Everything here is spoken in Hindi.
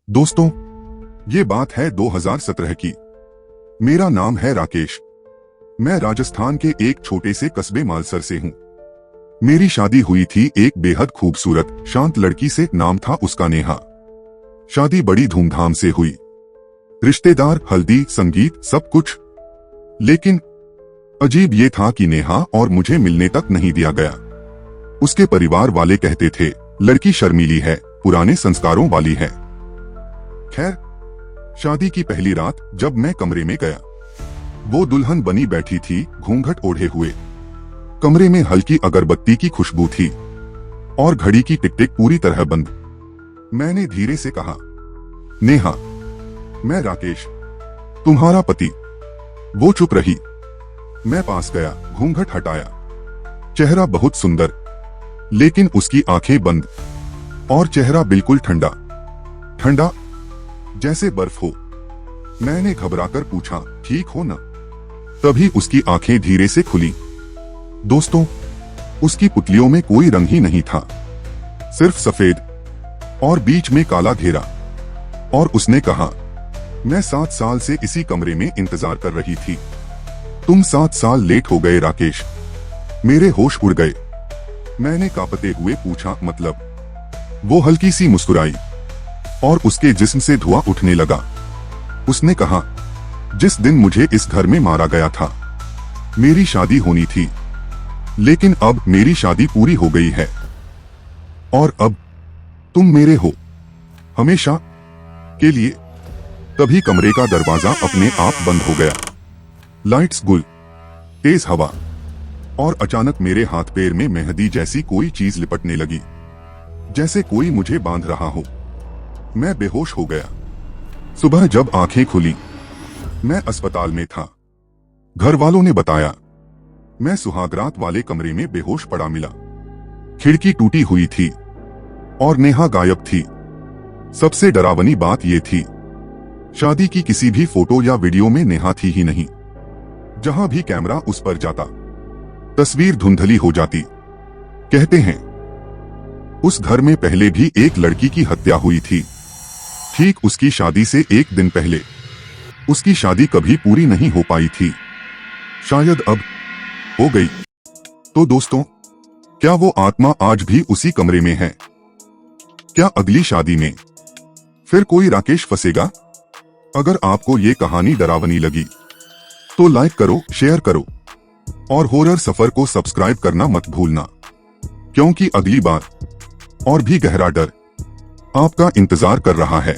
दोस्तों, ये बात है 2017 की। मेरा नाम है राकेश। मैं राजस्थान के एक छोटे से कस्बे मालसर से हूँ। मेरी शादी हुई थी एक बेहद खूबसूरत शांत लड़की से। नाम था उसका नेहा। शादी बड़ी धूमधाम से हुई। रिश्तेदार, हल्दी, संगीत, सब कुछ। लेकिन अजीब ये था कि नेहा और मुझे मिलने तक नहीं दिया गया। उसके परिवार वाले कहते थे लड़की शर्मीली है, पुराने संस्कारों वाली है। खैर, शादी की पहली रात जब मैं कमरे में गया, वो दुल्हन बनी बैठी थी, घूंघट ओढ़े हुए। कमरे में हल्की अगरबत्ती की खुशबू थी और घड़ी की टिक टिक पूरी तरह बंद। मैंने धीरे से कहा, नेहा, मैं राकेश, तुम्हारा पति। वो चुप रही। मैं पास गया, घूंघट हटाया। चेहरा बहुत सुंदर, लेकिन उसकी आंखें बंद और चेहरा बिल्कुल ठंडा ठंडा, जैसे बर्फ हो। मैंने घबराकर पूछा, ठीक हो ना? तभी उसकी आंखें धीरे से खुली। दोस्तों, उसकी पुतलियों में कोई रंग ही नहीं था, सिर्फ सफेद और बीच में काला घेरा। और उसने कहा, मैं 7 साल से इसी कमरे में इंतजार कर रही थी। तुम 7 साल लेट हो गए राकेश। मेरे होश उड़ गए। मैंने कांपते हुए पूछा, मतलब? वो हल्की सी मुस्कुराई और उसके जिस्म से धुआं उठने लगा। उसने कहा, जिस दिन मुझे इस घर में मारा गया था, मेरी शादी होनी थी, लेकिन अब मेरी शादी पूरी हो गई है और अब तुम मेरे हो, हमेशा के लिए। तभी कमरे का दरवाजा अपने आप बंद हो गया। लाइट्स गुल, तेज हवा और अचानक मेरे हाथ पैर में मेहंदी जैसी कोई चीज लिपटने लगी, जैसे कोई मुझे बांध रहा हो। मैं बेहोश हो गया। सुबह जब आंखें खुली, मैं अस्पताल में था। घर वालों ने बताया, मैं सुहागरात वाले कमरे में बेहोश पड़ा मिला। खिड़की टूटी हुई थी और नेहा गायब थी। सबसे डरावनी बात यह थी, शादी की किसी भी फोटो या वीडियो में नेहा थी ही नहीं। जहां भी कैमरा उस पर जाता, तस्वीर धुंधली हो जाती। कहते हैं, उस घर में पहले भी एक लड़की की हत्या हुई थी, ठीक उसकी शादी से एक दिन पहले। उसकी शादी कभी पूरी नहीं हो पाई थी, शायद अब हो गई। तो दोस्तों, क्या वो आत्मा आज भी उसी कमरे में है? क्या अगली शादी में फिर कोई राकेश फंसेगा? अगर आपको ये कहानी डरावनी लगी तो लाइक करो, शेयर करो और हॉरर सफर को सब्सक्राइब करना मत भूलना, क्योंकि अगली बार और भी गहरा डर आपका इंतजार कर रहा है।